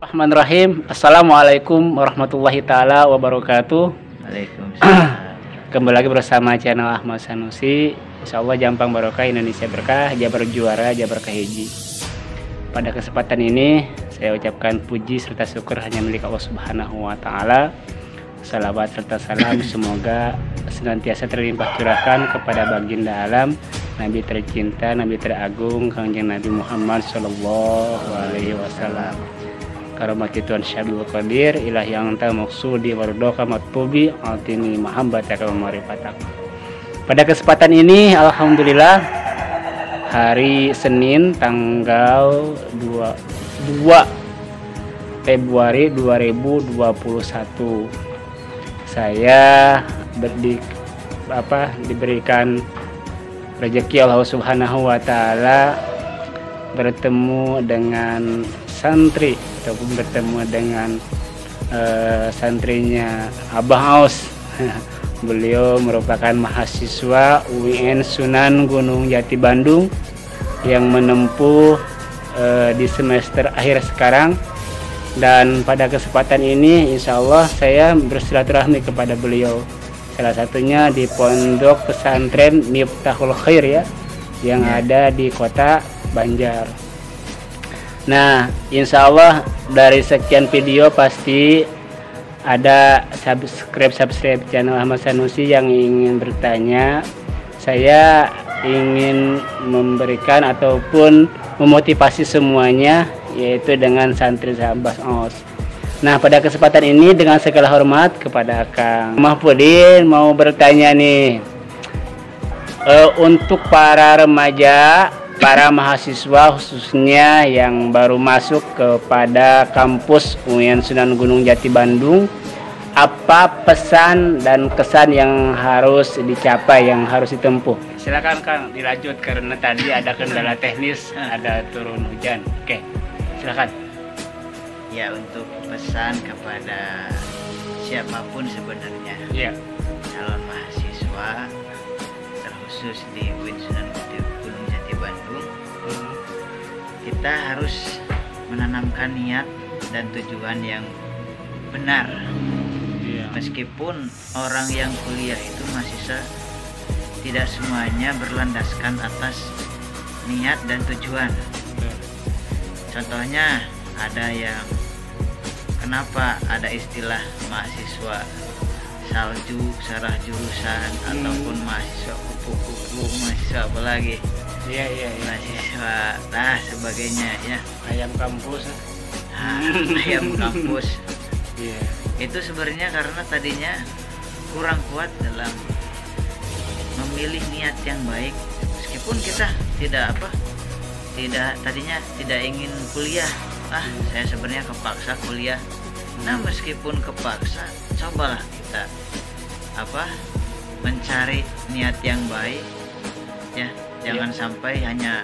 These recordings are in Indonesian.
Bismillahirrahmanirrahim. Assalamualaikum warahmatullahi taala wabarakatuh. Waalaikumsalam. Kembali lagi bersama channel Ahmad Sanusi. Insyaallah Jampang Barokah, Indonesia Berkah, Jabar Juara, Jabar Kahiji. Pada kesempatan ini saya ucapkan puji serta syukur hanya milik Allah Subhanahu wa taala. Salawat serta salam semoga senantiasa terlimpah curahkan kepada baginda alam, Nabi tercinta, Nabi teragung, Kangjeng Nabi Muhammad sallallahu alaihi wasallam. Karomati Tuhan Syabul Qadir ilah yang ta maksudi wardoka matbubi altini mahabbataka wa marifatak. Pada kesempatan ini alhamdulillah hari Senin tanggal 2 Februari 2021 saya diberikan rezeki Allah Subhanahu wa taala bertemu dengan santri ataupun bertemu dengan santrinya Abah Aus. Beliau merupakan mahasiswa UIN Sunan Gunung Jati Bandung yang menempuh di semester akhir sekarang, dan pada kesempatan ini insya Allah saya bersilaturahmi kepada beliau, salah satunya di pondok pesantren Miftahul Khair ya, yang ada di kota Banjar. Nah, insya Allah dari sekian video pasti ada subscribe channel Ahmad Sanusi yang ingin bertanya. Saya ingin memberikan ataupun memotivasi semuanya, yaitu dengan santri sahabat Aus. Nah, pada kesempatan ini dengan segala hormat kepada Kang Mahfudin mau bertanya nih, untuk para remaja, para mahasiswa khususnya yang baru masuk kepada kampus UIN Sunan Gunung Jati Bandung, apa pesan dan kesan yang harus dicapai, yang harus ditempuh? Silakan Kang, dilanjut karena tadi ada kendala teknis, ada turun hujan. Oke, silakan. Ya, untuk pesan kepada siapapun sebenarnya, calon mahasiswa terkhusus di UIN Sunan Gunung Jati Bandung, kita harus menanamkan niat dan tujuan yang benar. Meskipun orang yang kuliah itu mahasiswa tidak semuanya berlandaskan atas niat dan tujuan. Contohnya ada yang kenapa ada istilah mahasiswa salju, sarah jurusan, ataupun mahasiswa kupu-kupu, mahasiswa apa lagi? Mahasiswa sebagainya ya. Ayam kampus. Ayam kampus. Itu sebenarnya karena tadinya kurang kuat dalam memilih niat yang baik. Meskipun kita tadinya tidak ingin kuliah, saya sebenarnya kepaksa kuliah. Nah, meskipun kepaksa, cobalah kita mencari niat yang baik ya. Jangan sampai hanya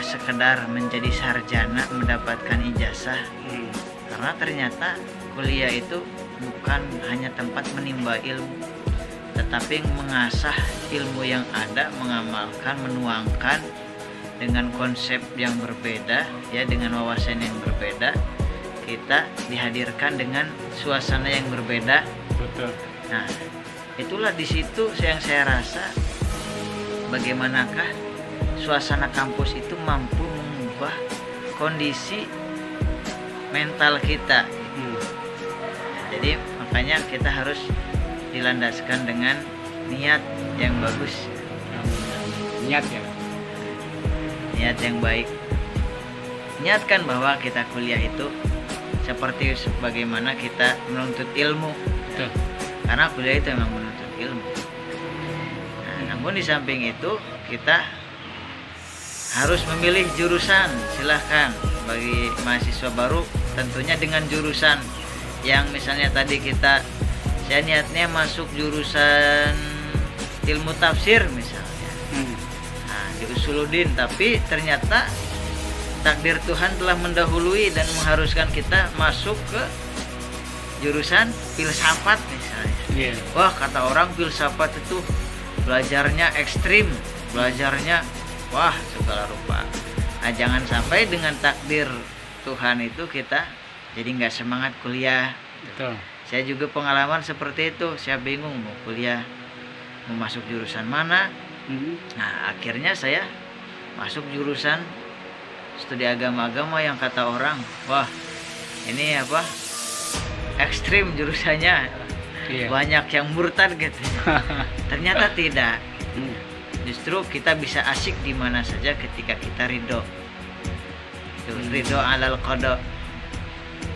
sekedar menjadi sarjana, mendapatkan ijazah. Karena ternyata kuliah itu bukan hanya tempat menimba ilmu, tetapi mengasah ilmu yang ada, mengamalkan, menuangkan dengan konsep yang berbeda ya, dengan wawasan yang berbeda. Kita dihadirkan dengan suasana yang berbeda. Betul. Nah, itulah di situ yang saya rasa bagaimanakah suasana kampus itu mampu mengubah kondisi mental kita. Jadi makanya kita harus dilandaskan dengan niat yang bagus. Niat ya. Niat yang baik. Niatkan bahwa kita kuliah itu seperti bagaimana kita menuntut ilmu. Betul. Karena kuliah itu memang menuntut ilmu. Nah, namun di samping itu kita harus memilih jurusan. Silahkan bagi mahasiswa baru tentunya dengan jurusan yang misalnya tadi saya niatnya masuk jurusan ilmu tafsir misalnya, di Usuluddin, tapi ternyata takdir Tuhan telah mendahului dan mengharuskan kita masuk ke jurusan filsafat misalnya. Wah, kata orang filsafat itu belajarnya ekstrim, belajarnya wah segala rupa. Nah, jangan sampai dengan takdir Tuhan itu kita jadi nggak semangat kuliah. Betul. Saya juga pengalaman seperti itu, saya bingung mau kuliah, mau masuk jurusan mana. Nah akhirnya saya masuk jurusan studi agama-agama yang kata orang, wah ini apa, ekstrim jurusannya, banyak yang murtad gitu. Ternyata tidak. Justru kita bisa asik di mana saja ketika kita ridho. Ridho alal qada.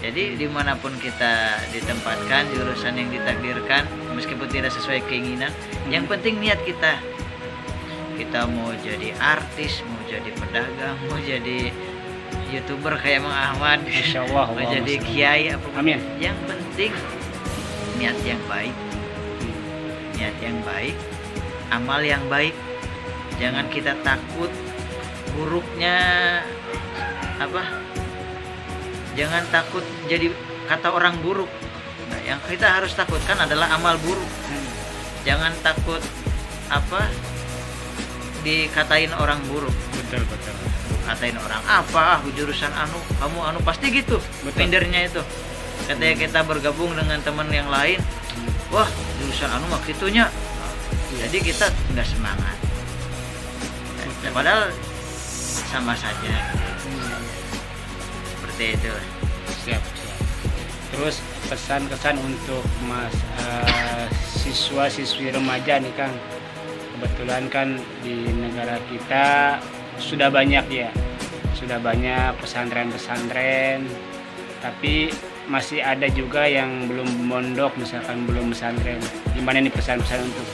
Jadi dimanapun kita ditempatkan, jurusan yang ditakdirkan, meskipun tidak sesuai keinginan, yang penting niat kita. Kita mau jadi artis, mau jadi pedagang, mau jadi YouTuber kayak Mang Ahmad, Insyaallah, mau jadi kiai apapun. Amin. Yang penting niat yang baik, niat yang baik, amal yang baik. Jangan kita takut buruknya apa? Jangan takut jadi kata orang buruk. Nah, yang kita harus takutkan adalah amal buruk. Jangan takut apa? Dikatain orang buruk. Betul. Katain orang apa, jurusan kamu pasti gitu. Mindernya itu. Ketika kita bergabung dengan teman yang lain, wah jurusan mah gitunya. Jadi kita nggak semangat. Padahal sama saja. Seperti itu. Siap. Terus pesan-kesan untuk siswa-siswi remaja nih Kang. Kebetulan kan di negara kita sudah banyak pesantren-pesantren, tapi masih ada juga yang belum mondok, misalkan belum pesantren. Gimana nih pesan-pesan untuk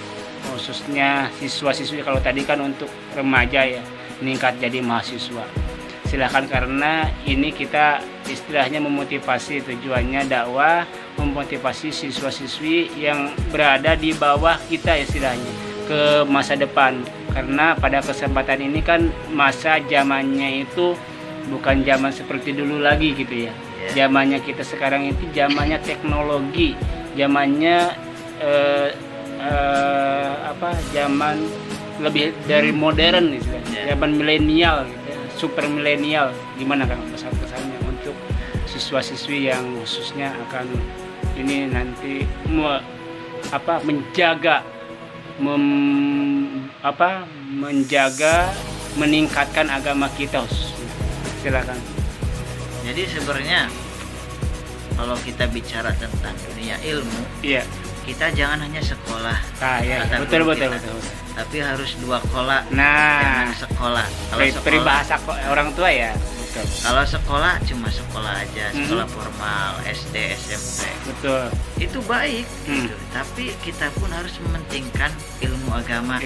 khususnya siswa-siswi, kalau tadi kan untuk remaja ya, meningkat jadi mahasiswa. Silahkan, karena ini kita istilahnya memotivasi, tujuannya dakwah, memotivasi siswa-siswi yang berada di bawah kita istilahnya ke masa depan. Karena pada kesempatan ini kan masa zamannya itu bukan zaman seperti dulu lagi gitu ya. Zamannya kita sekarang itu zamannya teknologi, zamannya zaman lebih dari modern gitu ya. Zaman milenial gitu ya, super milenial. Gimana Kang pesan-pesannya untuk siswa-siswi yang khususnya akan ini nanti menjaga meningkatkan agama kita. Silakan. Jadi sebenarnya kalau kita bicara tentang dunia ilmu, kita jangan hanya sekolah. Betul. Tapi harus 2 kola. Nah, jangan sekolah. Kalau peribahasa orang tua ya. Betul. Kalau sekolah cuma sekolah aja, sekolah formal, SD, SMP. Betul. Itu baik. Gitu. Tapi kita pun harus mementingkan ilmu agama.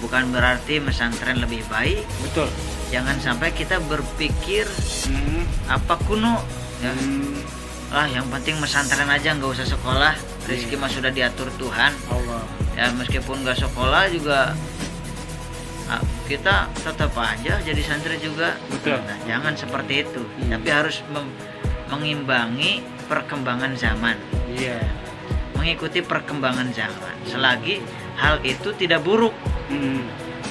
Bukan berarti pesantren lebih baik. Betul. Jangan sampai kita berpikir apa kuno. Ya. Yang penting pesantren aja, nggak usah sekolah. Rezeki mah sudah diatur Tuhan. Allah. Ya meskipun nggak sekolah juga kita tetap aja jadi santri juga. Betul. Nah, jangan seperti itu. Tapi harus mengimbangi perkembangan zaman. Mengikuti perkembangan zaman. Selagi hal itu tidak buruk.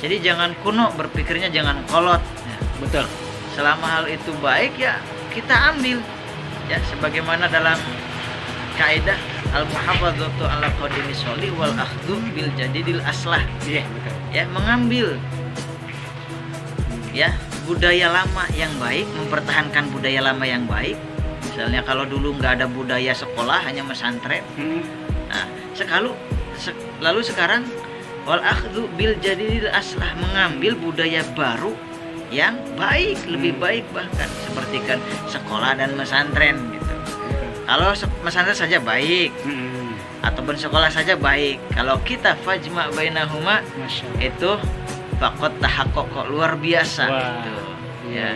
Jadi jangan kuno berpikirnya, jangan kolot. Betul. Selama hal itu baik ya kita ambil. Ya sebagaimana dalam kaidah al-muhafadzatu ala qadimi sholih wal akhdhu bil jadidil aslah. Betul. Ya mengambil ya budaya lama yang baik, mempertahankan budaya lama yang baik. Misalnya kalau dulu nggak ada budaya sekolah, hanya pesantren. Nah, lalu sekarang wal akhdhu bil jadidil aslah, mengambil budaya baru yang baik, lebih baik bahkan, seperti kan sekolah dan pesantren gitu. Kalau pesantren saja baik, ataupun sekolah saja baik. Kalau kita fajma bainahuma, itu fakot tahakkok, kok luar biasa gitu. Ya.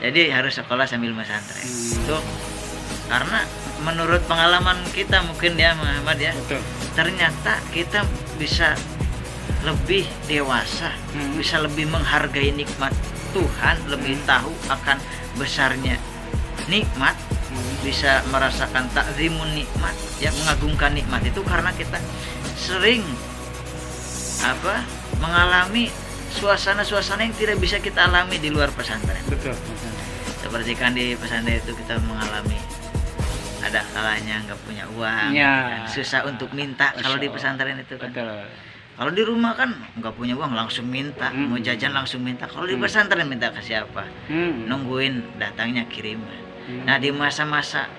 Jadi harus sekolah sambil pesantren. Itu karena menurut pengalaman kita mungkin ya Muhammad ya. Betul. Ternyata kita bisa lebih dewasa, bisa lebih menghargai nikmat Tuhan, lebih tahu akan besarnya nikmat, bisa merasakan takzimun nikmat, ya mengagungkan nikmat itu karena kita sering mengalami suasana-suasana yang tidak bisa kita alami di luar pesantren. Betul. Seperti kan di pesantren itu kita mengalami ada kalanya nggak punya uang, Ya. susah untuk minta. Kalau di pesantren itu kan. Betul. Kalau di rumah kan nggak punya uang langsung minta, mau jajan langsung minta. Kalau di pesantren minta ke siapa? Nungguin datangnya kiriman. Nah di masa-masa,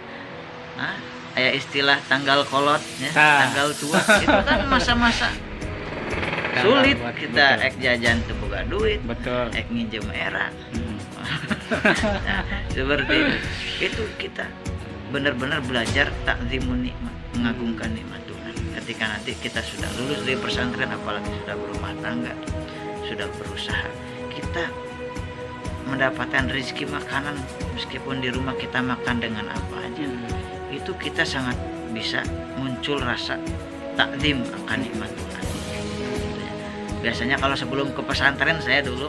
kayak istilah tanggal kolot, ya, tanggal tua, itu kan masa-masa sulit kita ek jajan tuh buka duit, Betul. ek minjem era. Nah, seperti itu kita benar-benar belajar takzimun nikmat, mengagungkan nikmat Tuhan. Ketika nanti kita sudah lulus dari pesantren, apalagi sudah berumah tangga, sudah berusaha, kita mendapatkan rezeki makanan meskipun di rumah kita makan dengan apa aja, itu kita sangat bisa muncul rasa takzim akan nikmat Tuhan. Biasanya kalau sebelum ke pesantren saya dulu,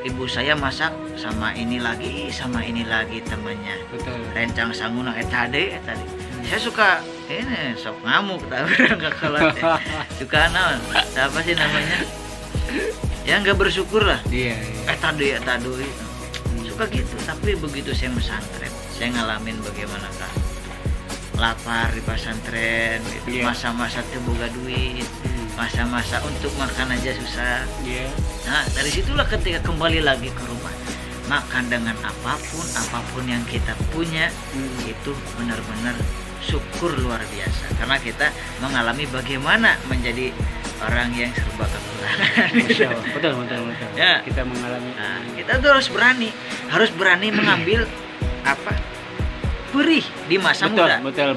ibu saya masak sama ini lagi temannya. Betul. Rencang sanguna tadi. Saya suka ini sok ngamuk tahu enggak kelas. Suka naon? Apa sih namanya? Ya nggak bersyukur lah. Iya. Tadi. Suka gitu. Tapi begitu saya pesantren, saya ngalamin bagaimana kan lapar di pesantren, gitu. Masa-masa terbuka duit. Masa-masa untuk makan aja susah. Nah dari situlah ketika kembali lagi ke rumah, makan dengan apapun yang kita punya, itu benar-benar syukur luar biasa, karena kita mengalami bagaimana menjadi orang yang serba kekurangan. Betul. Ya. Kita mengalami. Nah, kita tuh harus berani mengambil perih di masa muda. Betul.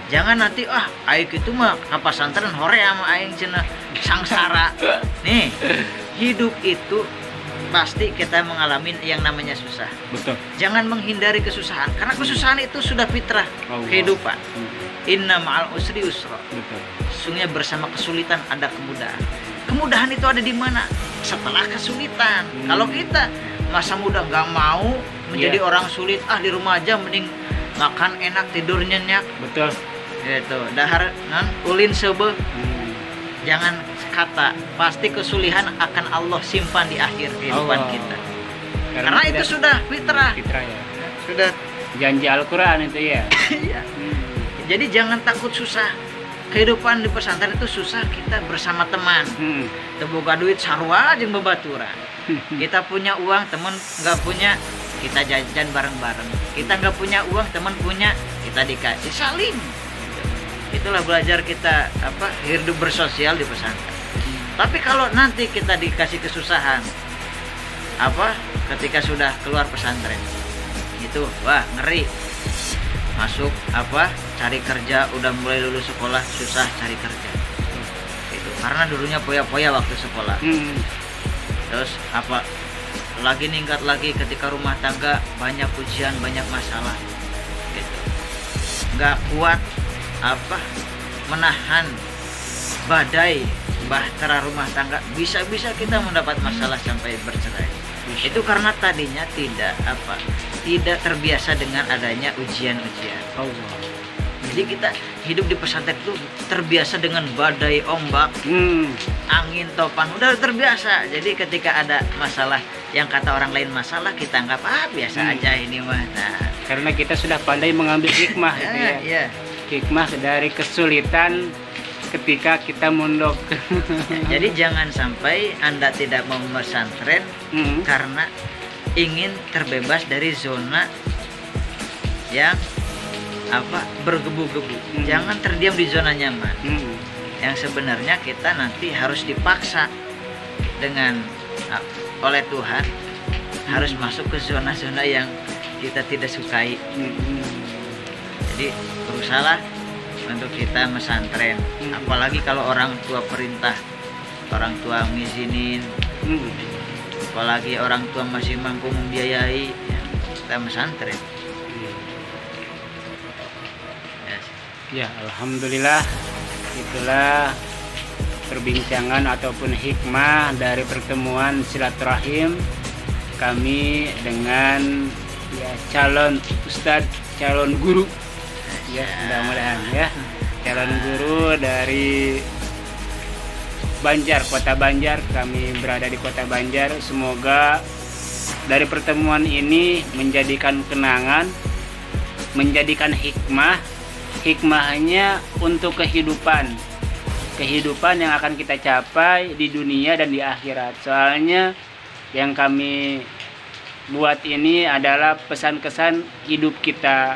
Jangan nanti aing itu mah ka pesantren hore sama aing cenah sangsara. Nih, hidup itu pasti kita mengalami yang namanya susah. Betul. Jangan menghindari kesusahan, karena kesusahan itu sudah fitrah kehidupan. Inna ma'al usri yusra. Betul. Sesungguhnya bersama kesulitan ada kemudahan. Kemudahan itu ada di mana? Setelah kesulitan. Kalau kita masa muda nggak mau menjadi orang sulit, di rumah aja mending makan enak, tidur nyenyak. Betul. Gitu. Dahar ulin sebe. Jangan kata, pasti kesulihan akan Allah simpan di akhir kehidupan kita. Karena itu sudah fitrah. Ya. Sudah janji Al-Qur'an itu ya. Iya. Jadi jangan takut susah. Kehidupan di pesantren itu susah, kita bersama teman. Teboga duit sarua jeung babaturan. Kita punya uang, teman nggak punya, kita jajan bareng-bareng. Kita nggak punya uang, teman punya, kita dikasih, saling. Itulah belajar kita hidup bersosial di pesantren. Tapi kalau nanti kita dikasih kesusahan, ketika sudah keluar pesantren, itu ngeri. Masuk cari kerja, udah mulai lulus sekolah susah cari kerja. Itu karena dulunya poya-poya waktu sekolah. Terus lagi ningkat lagi ketika rumah tangga, banyak ujian, banyak masalah gitu. Nggak kuat menahan badai bahtera rumah tangga, bisa-bisa kita mendapat masalah sampai bercerai. Itu karena tadinya tidak terbiasa dengan adanya ujian-ujian. Jadi kita hidup di pesantren itu terbiasa dengan badai, ombak, angin, topan, udah terbiasa. Jadi ketika ada masalah yang kata orang lain masalah, kita anggap biasa aja ini mah. Nah, karena kita sudah pandai mengambil hikmah gitu ya. Iya. Hikmah dari kesulitan ketika kita mondok. Jadi jangan sampai Anda tidak mau pesantren karena ingin terbebas dari zona yang bergebu-gebu. Jangan terdiam di zona nyaman. Yang sebenarnya kita nanti harus dipaksa dengan oleh Tuhan harus masuk ke zona-zona yang kita tidak sukai. Jadi berusahalah untuk kita mesantren, apalagi kalau orang tua perintah, orang tua ngizinin, apalagi orang tua masih mampu membiayai, kita mesantren. Ya, alhamdulillah, itulah perbincangan ataupun hikmah dari pertemuan silaturahim kami dengan calon ustadz, calon guru. Ya, mudah-mudahan ya, calon guru dari Banjar, Kota Banjar. Kami berada di Kota Banjar. Semoga dari pertemuan ini menjadikan kenangan, menjadikan hikmahnya untuk kehidupan yang akan kita capai di dunia dan di akhirat. Soalnya yang kami buat ini adalah pesan-kesan hidup kita,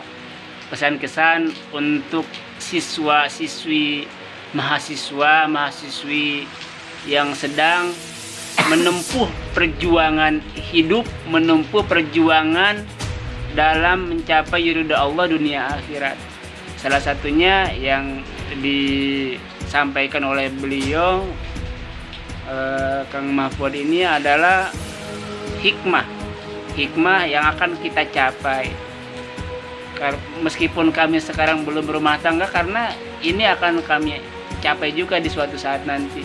pesan-kesan untuk siswa-siswi, mahasiswa-mahasiswi yang sedang menempuh perjuangan hidup, menempuh perjuangan dalam mencapai ridha Allah dunia akhirat. Salah satunya yang disampaikan oleh beliau Kang Mahfud ini adalah hikmah yang akan kita capai. Meskipun kami sekarang belum berumah tangga, karena ini akan kami capai juga di suatu saat nanti.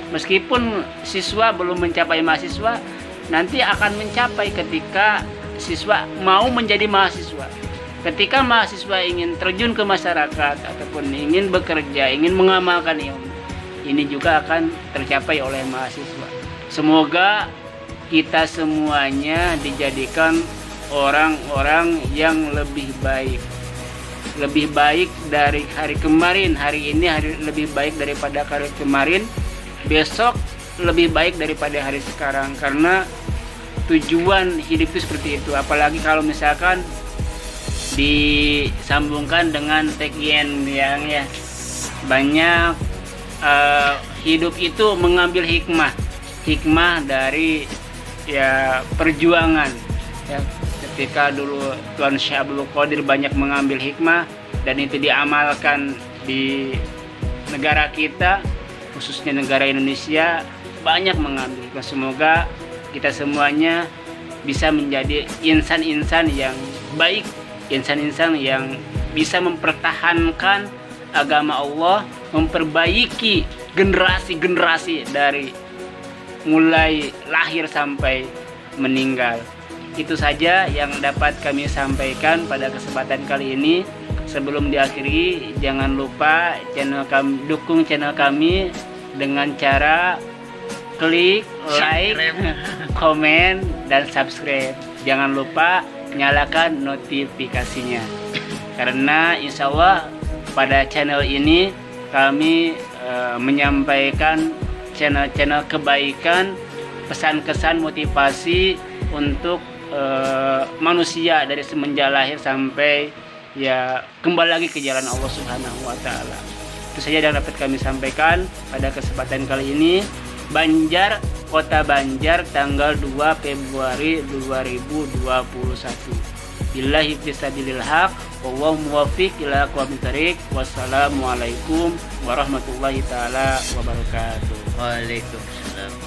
Meskipun siswa belum mencapai mahasiswa, nanti akan mencapai ketika siswa mau menjadi mahasiswa. Ketika mahasiswa ingin terjun ke masyarakat ataupun ingin bekerja, ingin mengamalkan ilmu, ini juga akan tercapai oleh mahasiswa. Semoga kita semuanya dijadikan orang-orang yang lebih baik dari hari kemarin. Hari ini lebih baik daripada hari kemarin, besok lebih baik daripada hari sekarang, karena tujuan hidup itu seperti itu. Apalagi kalau misalkan disambungkan dengan tagline yang banyak, hidup itu mengambil hikmah dari perjuangan. Ketika dulu Tuan Syekh Abdul Qadir banyak mengambil hikmah dan itu diamalkan di negara kita, khususnya negara Indonesia, banyak mengambil. Semoga kita semuanya bisa menjadi insan-insan yang baik, insan-insan yang bisa mempertahankan agama Allah, memperbaiki generasi-generasi dari mulai lahir sampai meninggal. Itu saja yang dapat kami sampaikan pada kesempatan kali ini. Sebelum diakhiri, jangan lupa dukung channel kami dengan cara klik, like, komen, dan subscribe. Jangan lupa nyalakan notifikasinya, karena insya Allah pada channel ini kami menyampaikan channel kebaikan, pesan-kesan motivasi untuk manusia dari semenjak lahir sampai kembali lagi ke jalan Allah Subhanahu wa Ta'ala. Itu saja yang dapat kami sampaikan pada kesempatan kali ini. Banjar, Kota Banjar, tanggal 2 Februari 2021. Billahi fisabilil haq, wallahu muwaffiq ila aqwamit thariq. Wassalamualaikum warahmatullahi taala wabarakatuh. Waalaikumsalam.